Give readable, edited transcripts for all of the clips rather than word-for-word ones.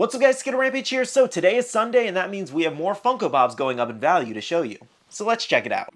What's up guys, SkittleRampage here. So today is Sunday and that means we have more Funko Pops going up in value to show you. So let's check it out.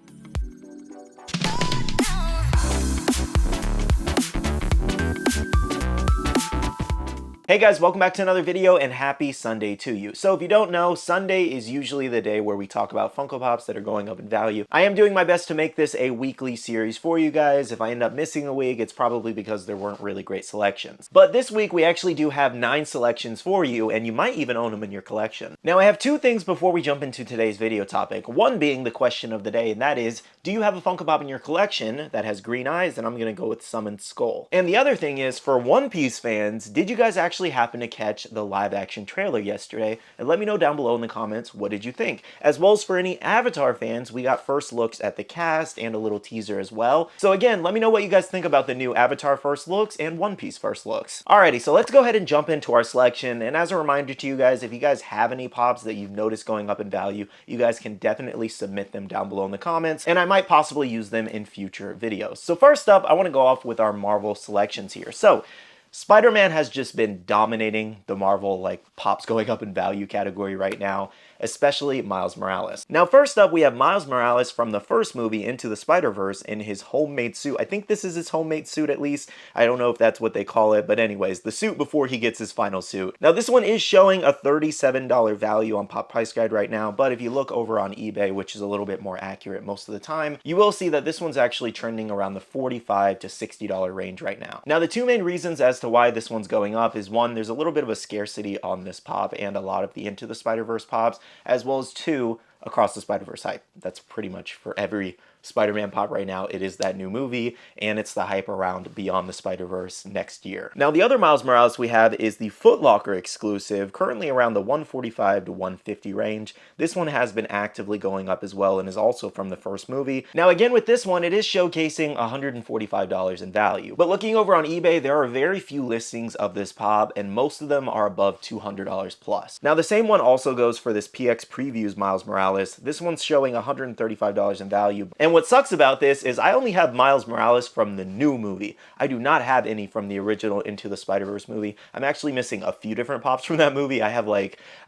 Hey guys, welcome back to another video and happy Sunday to you. So if you don't know, Sunday is usually the day where we talk about Funko Pops that are going up in value. I am doing my best to make this a weekly series for you guys. If I end up missing a week, it's probably because there weren't really great selections. But this week we actually do have 9 selections for you and you might even own them in your collection. Now I have 2 things before we jump into today's video topic. One being the question of the day, and that is, do you have a Funko Pop in your collection that has green eyes? And I'm going to go with Summoned Skull. And the other thing is, for One Piece fans, did you guys actually happen to catch the live action trailer yesterday? And let me know down below in the comments, what did you think? As well as for any Avatar fans, we got first looks at the cast and a little teaser as well. So again, let me know what you guys think about the new Avatar first looks and One Piece first looks. Alrighty, so let's go ahead and jump into our selection. And as a reminder to you guys, if you guys have any pops that you've noticed going up in value, you guys can definitely submit them down below in the comments, and I might possibly use them in future videos. So first up, I want to go off with our Marvel selections here. So Spider-Man has just been dominating the Marvel pops going up in value category right now, especially Miles Morales. Now first up, we have Miles Morales from the first movie Into the Spider-Verse in his homemade suit. I think this is his homemade suit at least. I don't know if that's what they call it, but anyways, the suit before he gets his final suit. Now this one is showing a $37 value on Pop Price Guide right now, but if you look over on eBay, which is a little bit more accurate most of the time, you will see that this one's actually trending around the $45 to $60 range right now. Now the 2 main reasons as to why this one's going up is 1, there's a little bit of a scarcity on this pop and a lot of the Into the Spider-Verse pops, as well as 2, Across the Spider-Verse hype. That's pretty much for every Spider-Man pop right now. It is that new movie, and it's the hype around Beyond the Spider-Verse next year. Now the other Miles Morales we have is the Foot Locker exclusive, currently around the $145 to $150 range. This one has been actively going up as well and is also from the first movie. Now again, with this one, it is showcasing $145 in value. But looking over on eBay, there are very few listings of this pop, and most of them are above $200 plus. Now the same one also goes for this PX Previews Miles Morales. This one's showing $135 in value. And what sucks about this is I only have Miles Morales from the new movie. I do not have any from the original Into the Spider-Verse movie. I'm actually missing a few different pops from that movie. I have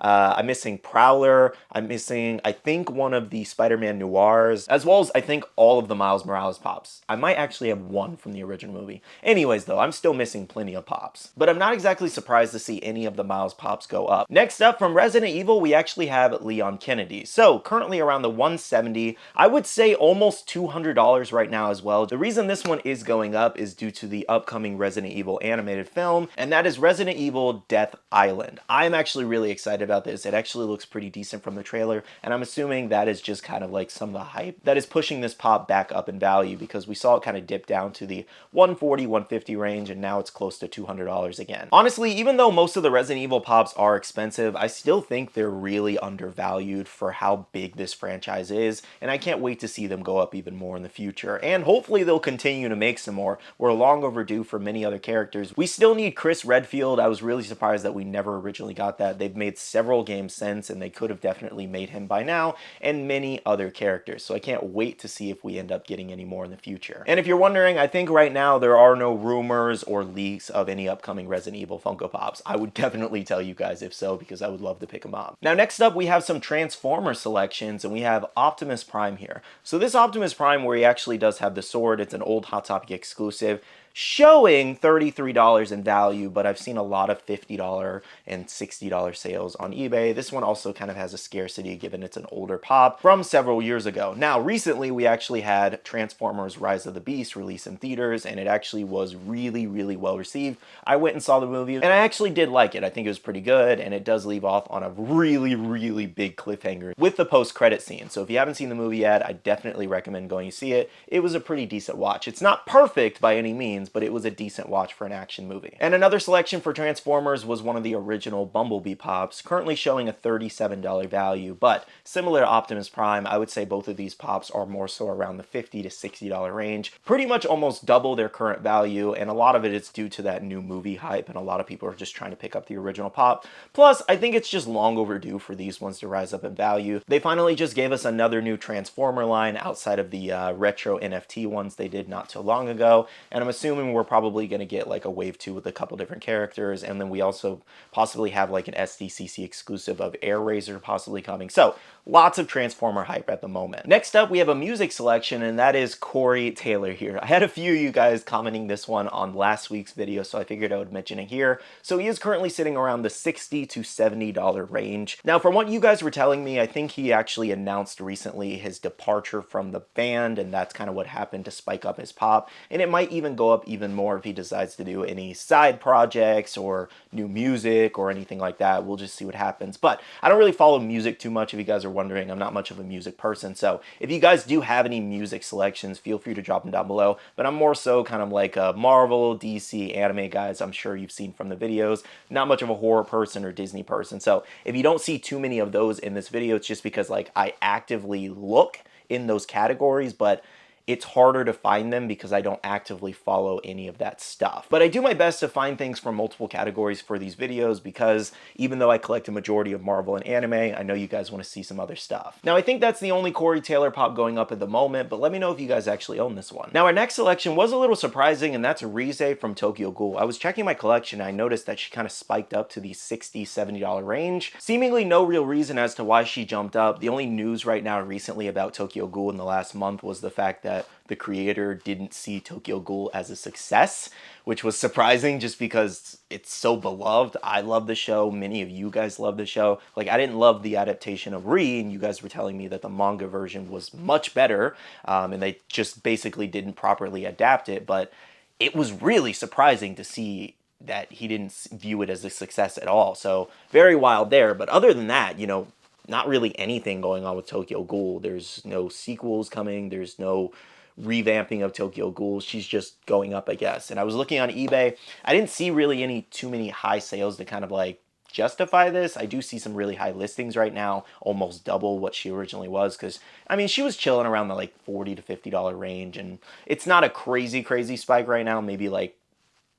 I'm missing Prowler. I'm missing, I think, one of the Spider-Man Noirs, as well as I think all of the Miles Morales pops. I might actually have 1 from the original movie. Anyways though, I'm still missing plenty of pops. But I'm not exactly surprised to see any of the Miles pops go up. Next up, from Resident Evil, we actually have Leon Kennedy. So currently around the $170, I would say almost $200 right now as well. The reason this one is going up is due to the upcoming Resident Evil animated film, and that is Resident Evil Death Island. I'm actually really excited about this. It actually looks pretty decent from the trailer, and I'm assuming that is just kind of like some of the hype that is pushing this pop back up in value, because we saw it kind of dip down to the $140, $150 range, and now it's close to $200 again. Honestly, even though most of the Resident Evil pops are expensive, I still think they're really undervalued for how big this franchise is, and I can't wait to see them go up even more in the future, and hopefully they'll continue to make some more. We're long overdue for many other characters. We still need Chris Redfield. I was really surprised that we never originally got that. They've made several games since, and they could have definitely made him by now, and many other characters, so I can't wait to see if we end up getting any more in the future. And if you're wondering, I think right now there are no rumors or leaks of any upcoming Resident Evil Funko Pops. I would definitely tell you guys if so, because I would love to pick them up. Now next up, we have some Transformer selections, and we have Optimus Prime here. So this Optimus Prime, where he actually does have the sword, it's an old Hot Topic exclusive, showing $33 in value, but I've seen a lot of $50 and $60 sales on eBay. This one also kind of has a scarcity given it's an older pop from several years ago. Now, recently we actually had Transformers Rise of the Beast release in theaters, and it actually was really, really well received. I went and saw the movie, and I actually did like it. I think it was pretty good, and it does leave off on a really, really big cliffhanger with the post-credit scene. So if you haven't seen the movie yet, I definitely recommend going to see it. It was a pretty decent watch. It's not perfect by any means, but it was a decent watch for an action movie. And another selection for Transformers was one of the original Bumblebee pops, currently showing a $37 value, but similar to Optimus Prime, I would say both of these pops are more so around the $50 to $60 range, pretty much almost double their current value, and a lot of it is due to that new movie hype, and a lot of people are just trying to pick up the original pop. Plus, I think it's just long overdue for these ones to rise up in value. They finally just gave us another new Transformer line outside of the retro NFT ones they did not too long ago, and I'm assuming assuming we're probably going to get like a wave 2 with a couple different characters, and then we also possibly have like an SDCC exclusive of Air Razor possibly coming. So lots of Transformer hype at the moment. Next up, we have a music selection, and that is Corey Taylor here. I had a few of you guys commenting this one on last week's video, so I figured I would mention it here. So he is currently sitting around the $60 to $70 range. Now, from what you guys were telling me, I think he actually announced recently his departure from the band, and that's kind of what happened to spike up his pop. And it might even go up even more if he decides to do any side projects or new music or anything like that. We'll just see what happens. But I don't really follow music too much, if you guys are wondering. I'm not much of a music person, so if you guys do have any music selections, feel free to drop them down below. But I'm more so kind of like a Marvel, DC, anime guys. I'm sure you've seen from the videos. Not much of a horror person or Disney person, so if you don't see too many of those in this video, it's just because like I actively look in those categories, but it's harder to find them because I don't actively follow any of that stuff. But I do my best to find things from multiple categories for these videos, because even though I collect a majority of Marvel and anime, I know you guys want to see some other stuff. Now, I think that's the only Corey Taylor pop going up at the moment, but let me know if you guys actually own this one. Now, our next selection was a little surprising, and that's Rize from Tokyo Ghoul. I was checking my collection, and I noticed that she kind of spiked up to the $60, $70 range. Seemingly no real reason as to why she jumped up. The only news right now recently about Tokyo Ghoul in the last month was the fact that the creator didn't see Tokyo Ghoul as a success, which was surprising just because it's so beloved. I love the show. Many of you guys love the show. Like, I didn't love the adaptation of Ri, and you guys were telling me that the manga version was much better, and they just basically didn't properly adapt it. But it was really surprising to see that he didn't view it as a success at all. So very wild there. But other than that, you know, not really anything going on with Tokyo Ghoul. There's no sequels coming. There's no revamping of Tokyo Ghoul. She's just going up, I guess. And I was looking on eBay. I didn't see really too many high sales to kind of like justify this. I do see some really high listings right now, almost double what she originally was, because I mean, she was chilling around the like $40 to $50 range, and it's not a crazy spike right now, maybe like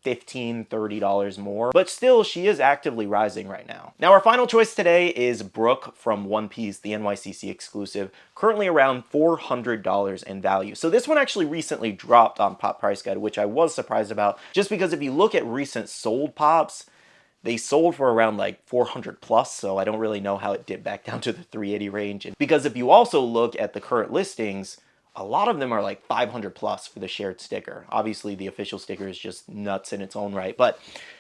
$15, $30 more, but still she is actively rising right now. Now, our final choice today is Brooke from One Piece, the NYCC exclusive, currently around $400 in value. So this one actually recently dropped on Pop Price Guide, which I was surprised about, just because if you look at recent sold pops, they sold for around like 400 plus, so I don't really know how it dipped back down to the 380 range. And because if you also look at the current listings, a lot of them are like 500 plus for the shared sticker. Obviously, the official sticker is just nuts in its own right. But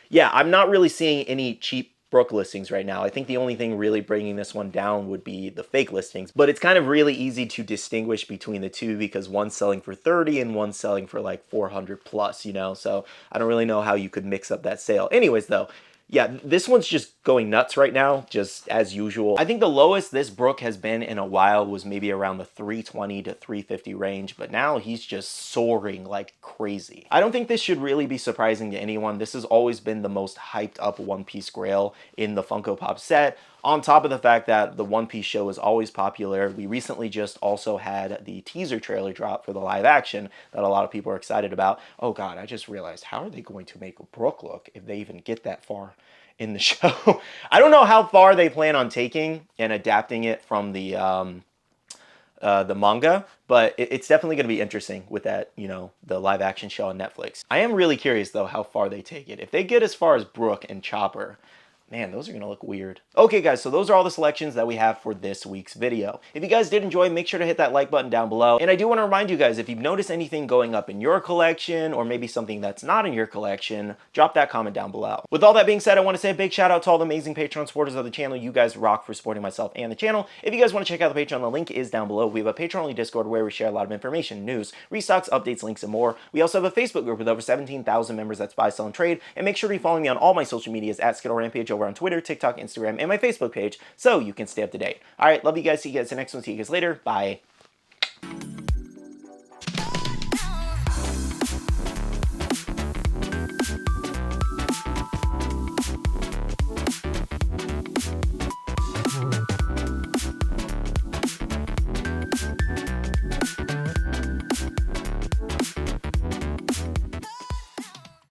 yeah, I'm not really seeing any cheap Brooke listings right now. I think the only thing really bringing this one down would be the fake listings. But it's kind of really easy to distinguish between the two, because one's selling for 30 and one's selling for like 400 plus, you know? So I don't really know how you could mix up that sale. Anyways, though, yeah, this one's just going nuts right now, just as usual. I think the lowest this Brooke has been in a while was maybe around the 320 to 350 range, but now he's just soaring like crazy. I don't think this should really be surprising to anyone. This has always been the most hyped up One Piece Grail in the Funko Pop set. On top of the fact that the One Piece show is always popular, we recently just also had the teaser trailer drop for the live action that a lot of people are excited about. Oh god, I just realized, how are they going to make Brooke look if they even get that far in the show? I don't know how far they plan on taking and adapting it from the manga, but it's definitely going to be interesting with that, you know, the live action show on Netflix. I am really curious though how far they take it. If they get as far as Brooke and Chopper, man, those are going to look weird. Okay, guys, so those are all the selections that we have for this week's video. If you guys did enjoy, make sure to hit that like button down below. And I do want to remind you guys, if you've noticed anything going up in your collection, or maybe something that's not in your collection, drop that comment down below. With all that being said, I want to say a big shout out to all the amazing Patreon supporters of the channel. You guys rock for supporting myself and the channel. If you guys want to check out the Patreon, the link is down below. We have a Patreon-only Discord where we share a lot of information, news, restocks, updates, links, and more. We also have a Facebook group with over 17,000 members that's buy, sell, and trade. And make sure to be following me on all my social medias at SkittleRampage over on Twitter, TikTok, Instagram, and my Facebook page, so you can stay up to date. All right, love you guys. See you guys in the next one. See you guys later. Bye.